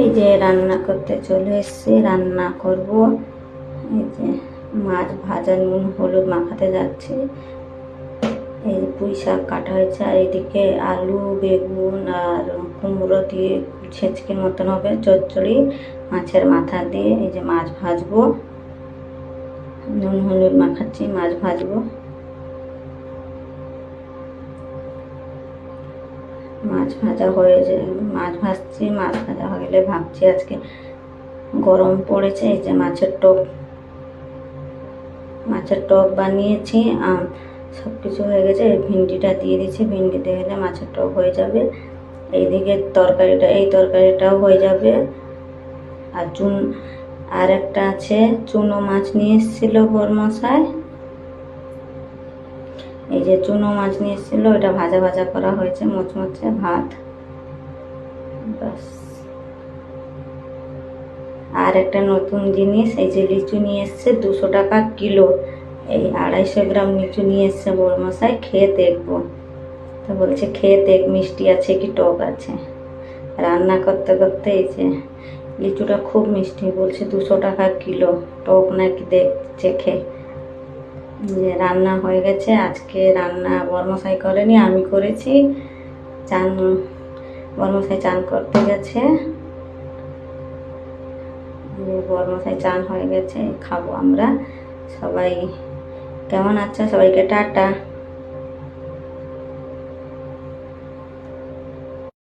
এই যে রান্না করতে চলে এসেছি, রান্না করব। এই যে মাছ ভাজা, নুন হলুদ মাখাতে যাচ্ছি। এই যে পুঁই শাক কাটা হয়েছে, আর এদিকে আলু বেগুন আর কুমড়ো দিয়ে ছেঁচকির মতন হবে চচ্চড়ি, মাছের মাথা দিয়ে। এই যে মাছ ভাজবো, নুন হলুদ মাখাচ্ছি, মাছ ভাজবো। মাছ ভাজা হয়ে যায়, মাছ ভাজছি, মাছ ভাজা হয়ে গেলে ভাবছি আজকে গরম পড়েছে। এই যে মাছের টক বানিয়েছি, সব কিছু হয়ে গেছে। ভিন্ডিটা দিয়ে দিচ্ছি, ভিন্ডি দিয়ে গেলে মাছের টক হয়ে যাবে। এইদিকে এই তরকারিটাও হয়ে যাবে। আর একটা আছে, চুনো মাছ নিয়ে এসেছিল বরমশাই। এই যে চুনো মাছ নিয়ে এসেছিল, ওটা ভাজা ভাজা করা হয়েছে, মুচমুচে ভাত, ব্যাস। আর একটা নতুন জিনিস, এই যে লিচু নিয়ে এসছে 200 টাকা কিলো। এই 250 গ্রাম লিচু নিয়ে এসছে বরমশাই, খেয়ে দেখবো। তো বলছে খেয়ে দেখ মিষ্টি আছে কি টক আছে। রান্না করতে করতে এই যে লিচুটা খুব মিষ্টি, বলছে 200 টাকা কিলো, টক নাকি দেখ চেখে। যে রান্না হয়ে গেছে। আজকে রান্না বরমশাই করেনি, আমি করেছি। বরমশাই চান করতে গেছে, বরমশাই চান হয়ে গেছে, খাবো আমরা সবাই। কেমন আছো? সবাইকে টাটা।